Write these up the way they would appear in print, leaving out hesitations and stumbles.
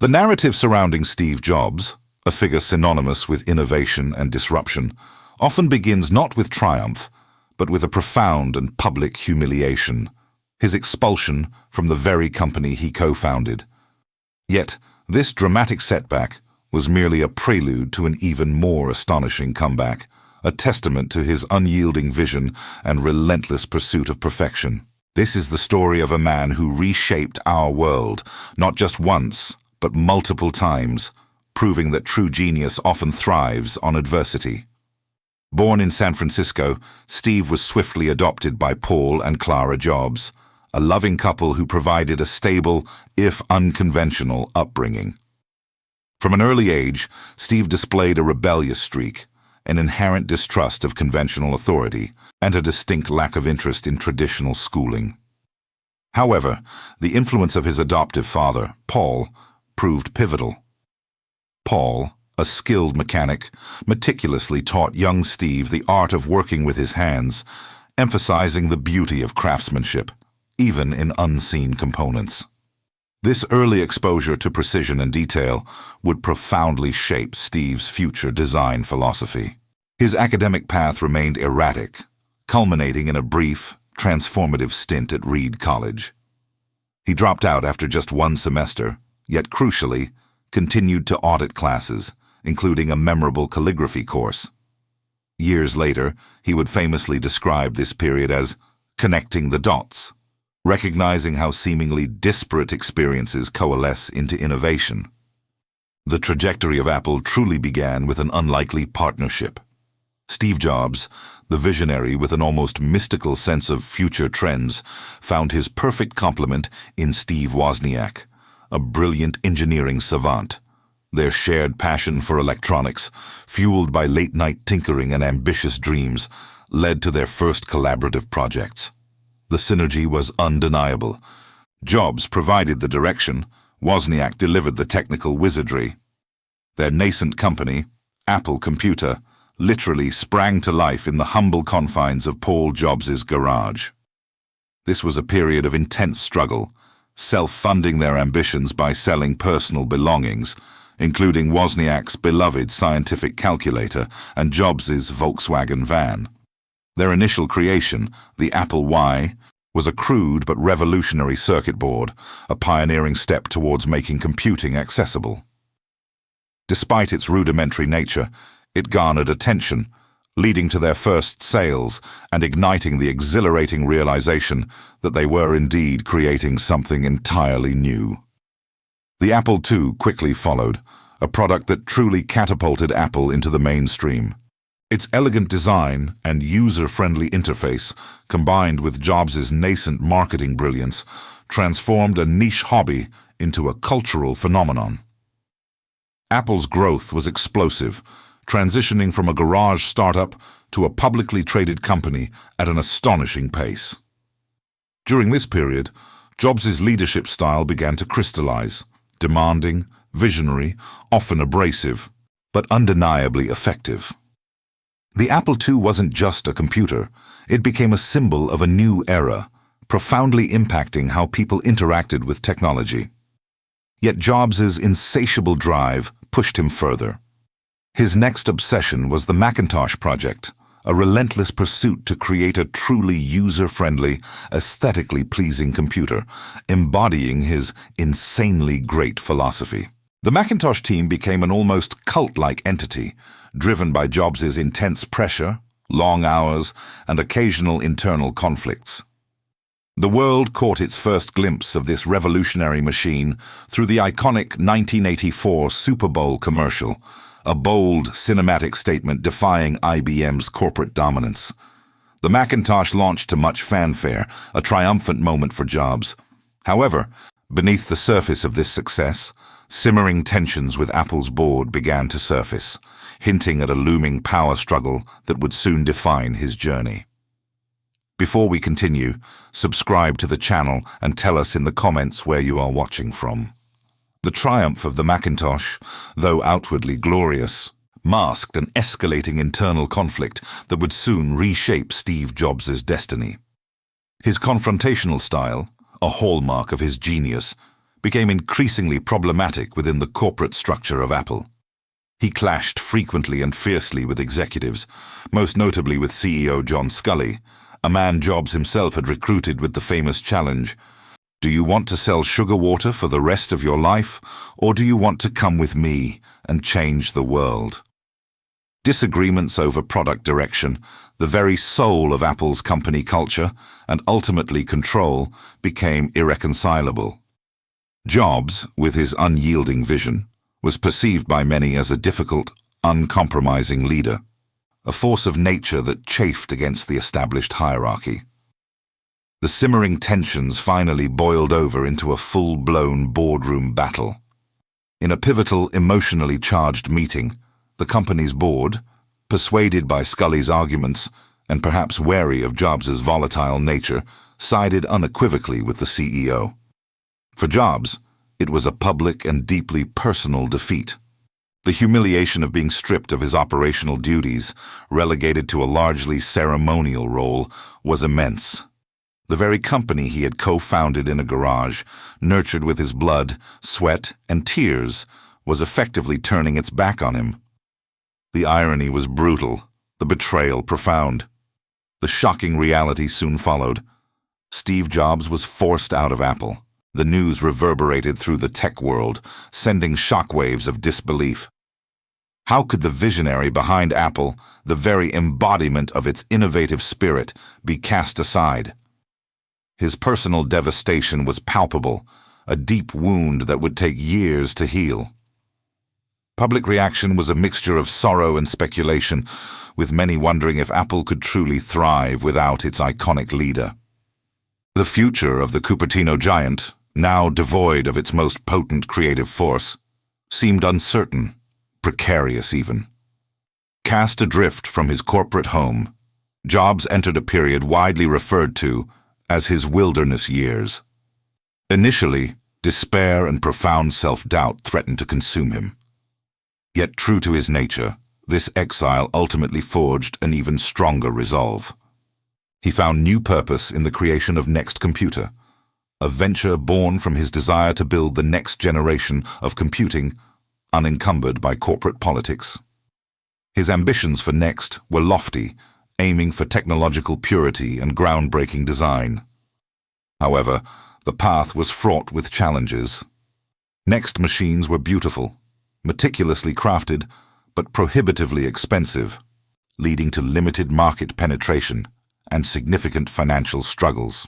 The narrative surrounding Steve Jobs, a figure synonymous with innovation and disruption, often begins not with triumph, but with a profound and public humiliation, his expulsion from the very company he co-founded. Yet, this dramatic setback was merely a prelude to an even more astonishing comeback, a testament to his unyielding vision and relentless pursuit of perfection. This is the story of a man who reshaped our world, not just once, but multiple times, proving that true genius often thrives on adversity. Born in San Francisco, Steve was swiftly adopted by Paul and Clara Jobs, a loving couple who provided a stable, if unconventional, upbringing. From an early age, Steve displayed a rebellious streak, an inherent distrust of conventional authority, and a distinct lack of interest in traditional schooling. However, the influence of his adoptive father, Paul, proved pivotal. Paul, a skilled mechanic, meticulously taught young Steve the art of working with his hands, emphasizing the beauty of craftsmanship, even in unseen components. This early exposure to precision and detail would profoundly shape Steve's future design philosophy. His academic path remained erratic, culminating in a brief, transformative stint at Reed College. He dropped out after just one semester, yet crucially, continued to audit classes, including a memorable calligraphy course. Years later, he would famously describe this period as connecting the dots, recognizing how seemingly disparate experiences coalesce into innovation. The trajectory of Apple truly began with an unlikely partnership. Steve Jobs, the visionary with an almost mystical sense of future trends, found his perfect complement in Steve Wozniak, a brilliant engineering savant. Their shared passion for electronics, fueled by late-night tinkering and ambitious dreams, led to their first collaborative projects. The synergy was undeniable. Jobs provided the direction, Wozniak delivered the technical wizardry. Their nascent company, Apple Computer, literally sprang to life in the humble confines of Paul Jobs' garage. This was a period of intense struggle, self-funding their ambitions by selling personal belongings, including Wozniak's beloved scientific calculator and Jobs' Volkswagen van. Their initial creation, the Apple I, was a crude but revolutionary circuit board, a pioneering step towards making computing accessible. Despite its rudimentary nature, it garnered attention, leading to their first sales and igniting the exhilarating realization that they were indeed creating something entirely new. The Apple II quickly followed, a product that truly catapulted Apple into the mainstream. Its elegant design and user-friendly interface, combined with Jobs' nascent marketing brilliance, transformed a niche hobby into a cultural phenomenon. Apple's growth was explosive, transitioning from a garage startup to a publicly traded company at an astonishing pace. During this period, Jobs' leadership style began to crystallize, demanding, visionary, often abrasive, but undeniably effective. The Apple II wasn't just a computer, it became a symbol of a new era, profoundly impacting how people interacted with technology. Yet Jobs' insatiable drive pushed him further. His next obsession was the Macintosh project, a relentless pursuit to create a truly user-friendly, aesthetically pleasing computer, embodying his insanely great philosophy. The Macintosh team became an almost cult-like entity, driven by Jobs' intense pressure, long hours, and occasional internal conflicts. The world caught its first glimpse of this revolutionary machine through the iconic 1984 Super Bowl commercial, a bold, cinematic statement defying IBM's corporate dominance. The Macintosh launched to much fanfare, a triumphant moment for Jobs. However, beneath the surface of this success, simmering tensions with Apple's board began to surface, hinting at a looming power struggle that would soon define his journey. Before we continue, subscribe to the channel and tell us in the comments where you are watching from. The triumph of the Macintosh, though outwardly glorious, masked an escalating internal conflict that would soon reshape Steve Jobs' destiny. His confrontational style, a hallmark of his genius, became increasingly problematic within the corporate structure of Apple. He clashed frequently and fiercely with executives, most notably with CEO John Sculley, a man Jobs himself had recruited with the famous challenge: "Do you want to sell sugar water for the rest of your life, or do you want to come with me and change the world?" Disagreements over product direction, the very soul of Apple's company culture, and ultimately control, became irreconcilable. Jobs, with his unyielding vision, was perceived by many as a difficult, uncompromising leader, a force of nature that chafed against the established hierarchy. The simmering tensions finally boiled over into a full-blown boardroom battle. In a pivotal, emotionally charged meeting, the company's board, persuaded by Sculley's arguments and perhaps wary of Jobs' volatile nature, sided unequivocally with the CEO. For Jobs, it was a public and deeply personal defeat. The humiliation of being stripped of his operational duties, relegated to a largely ceremonial role, was immense. The very company he had co-founded in a garage, nurtured with his blood, sweat, and tears, was effectively turning its back on him. The irony was brutal, the betrayal profound. The shocking reality soon followed. Steve Jobs was forced out of Apple. The news reverberated through the tech world, sending shockwaves of disbelief. How could the visionary behind Apple, the very embodiment of its innovative spirit, be cast aside? His personal devastation was palpable, a deep wound that would take years to heal. Public reaction was a mixture of sorrow and speculation, with many wondering if Apple could truly thrive without its iconic leader. The future of the Cupertino giant, now devoid of its most potent creative force, seemed uncertain, precarious even. Cast adrift from his corporate home, Jobs entered a period widely referred to as his wilderness years. Initially, despair and profound self-doubt threatened to consume him. Yet true to his nature, this exile ultimately forged an even stronger resolve. He found new purpose in the creation of Next Computer, a venture born from his desire to build the next generation of computing, unencumbered by corporate politics. His ambitions for Next were lofty, aiming for technological purity and groundbreaking design. However, the path was fraught with challenges. Next machines were beautiful, meticulously crafted, but prohibitively expensive, leading to limited market penetration and significant financial struggles.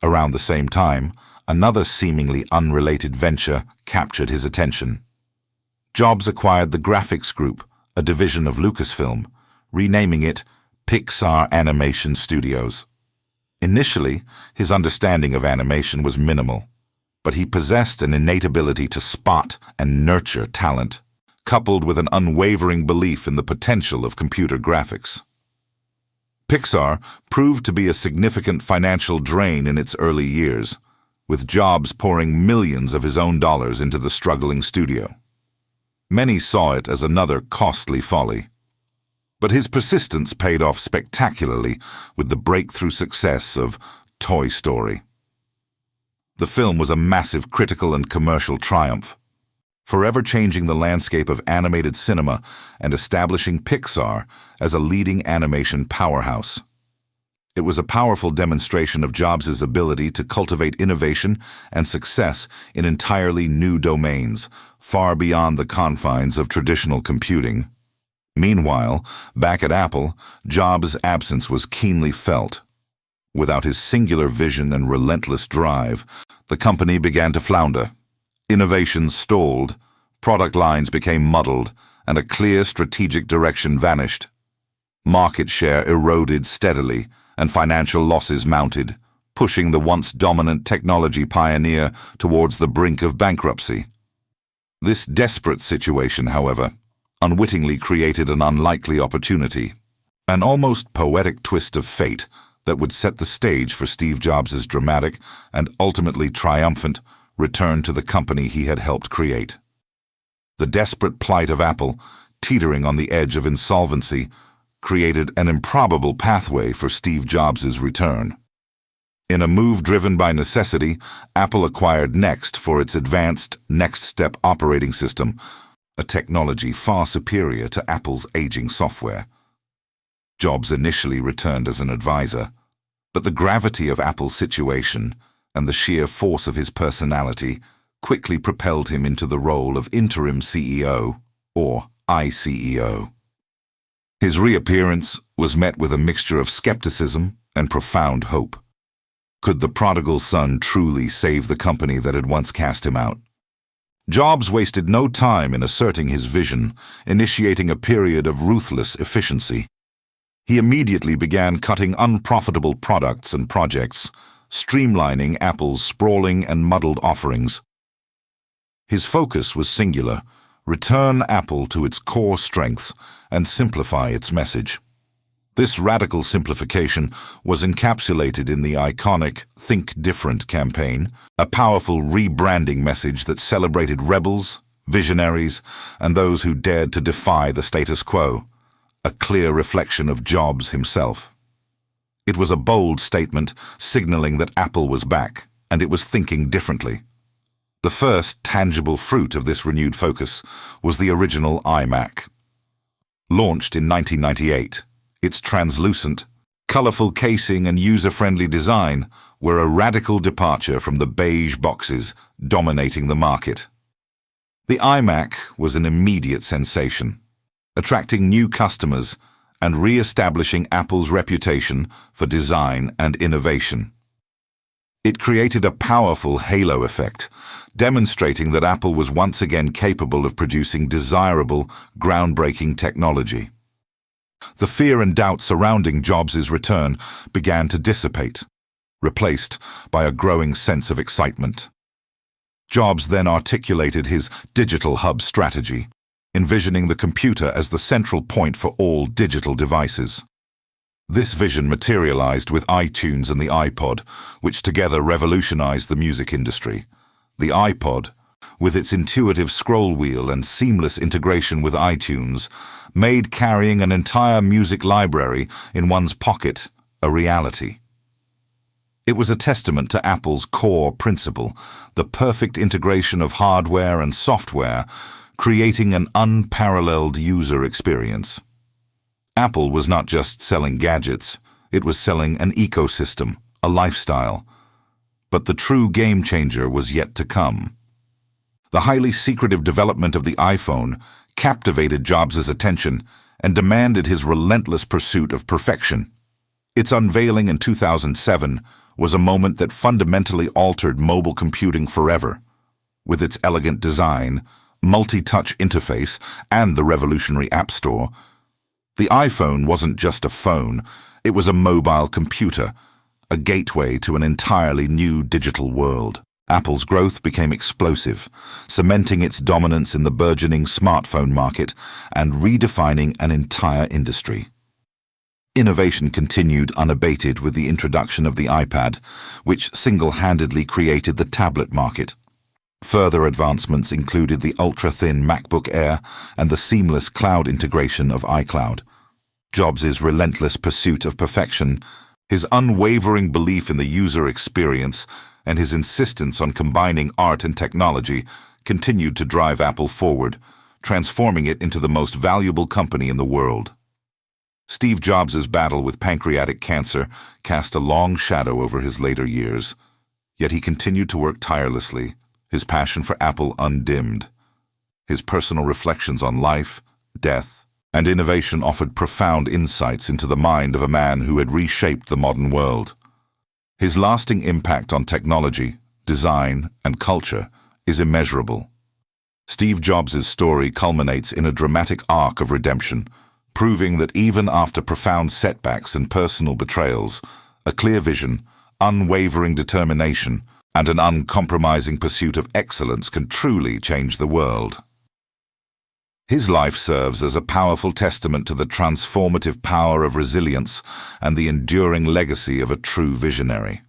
Around the same time, another seemingly unrelated venture captured his attention. Jobs acquired the Graphics Group, a division of Lucasfilm, renaming it Pixar Animation Studios. Initially, his understanding of animation was minimal, but he possessed an innate ability to spot and nurture talent, coupled with an unwavering belief in the potential of computer graphics. Pixar proved to be a significant financial drain in its early years, with Jobs pouring millions of his own dollars into the struggling studio. Many saw it as another costly folly. But his persistence paid off spectacularly with the breakthrough success of Toy Story. The film was a massive critical and commercial triumph, forever changing the landscape of animated cinema and establishing Pixar as a leading animation powerhouse. It was a powerful demonstration of Jobs' ability to cultivate innovation and success in entirely new domains, far beyond the confines of traditional computing. Meanwhile, back at Apple, Jobs' absence was keenly felt. Without his singular vision and relentless drive, the company began to flounder. Innovations stalled, product lines became muddled, and a clear strategic direction vanished. Market share eroded steadily, and financial losses mounted, pushing the once dominant technology pioneer towards the brink of bankruptcy. This desperate situation, however, unwittingly created an unlikely opportunity, an almost poetic twist of fate that would set the stage for Steve Jobs' dramatic and ultimately triumphant return to the company he had helped create. The desperate plight of Apple, teetering on the edge of insolvency, created an improbable pathway for Steve Jobs' return. In a move driven by necessity, Apple acquired Next for its advanced Next Step operating system, a technology far superior to Apple's aging software. Jobs initially returned as an advisor, but the gravity of Apple's situation and the sheer force of his personality quickly propelled him into the role of interim CEO, or ICEO. His reappearance was met with a mixture of skepticism and profound hope. Could the prodigal son truly save the company that had once cast him out? Jobs wasted no time in asserting his vision, initiating a period of ruthless efficiency. He immediately began cutting unprofitable products and projects, streamlining Apple's sprawling and muddled offerings. His focus was singular: return Apple to its core strengths and simplify its message. This radical simplification was encapsulated in the iconic Think Different campaign, a powerful rebranding message that celebrated rebels, visionaries, and those who dared to defy the status quo, a clear reflection of Jobs himself. It was a bold statement signaling that Apple was back, and it was thinking differently. The first tangible fruit of this renewed focus was the original iMac. Launched in 1998, its translucent, colorful casing and user-friendly design were a radical departure from the beige boxes dominating the market. The iMac was an immediate sensation, attracting new customers and re-establishing Apple's reputation for design and innovation. It created a powerful halo effect, demonstrating that Apple was once again capable of producing desirable, groundbreaking technology. The fear and doubt surrounding Jobs' return began to dissipate, replaced by a growing sense of excitement. Jobs then articulated his digital hub strategy, envisioning the computer as the central point for all digital devices. This vision materialized with iTunes and the iPod, which together revolutionized the music industry. The iPod, with its intuitive scroll wheel and seamless integration with iTunes, made carrying an entire music library in one's pocket a reality. It was a testament to Apple's core principle, the perfect integration of hardware and software, creating an unparalleled user experience. Apple was not just selling gadgets, it was selling an ecosystem, a lifestyle. But the true game changer was yet to come. The highly secretive development of the iPhone captivated Jobs' attention and demanded his relentless pursuit of perfection. Its unveiling in 2007 was a moment that fundamentally altered mobile computing forever. With its elegant design, multi-touch interface, and the revolutionary App Store, the iPhone wasn't just a phone, it was a mobile computer, a gateway to an entirely new digital world. Apple's growth became explosive, cementing its dominance in the burgeoning smartphone market and redefining an entire industry. Innovation continued unabated with the introduction of the iPad, which single-handedly created the tablet market. Further advancements included the ultra-thin MacBook Air and the seamless cloud integration of iCloud. Jobs' relentless pursuit of perfection, his unwavering belief in the user experience, and his insistence on combining art and technology continued to drive Apple forward, transforming it into the most valuable company in the world. Steve Jobs' battle with pancreatic cancer cast a long shadow over his later years, yet he continued to work tirelessly, his passion for Apple undimmed. His personal reflections on life, death, and innovation offered profound insights into the mind of a man who had reshaped the modern world. His lasting impact on technology, design, and culture is immeasurable. Steve Jobs' story culminates in a dramatic arc of redemption, proving that even after profound setbacks and personal betrayals, a clear vision, unwavering determination, and an uncompromising pursuit of excellence can truly change the world. His life serves as a powerful testament to the transformative power of resilience and the enduring legacy of a true visionary.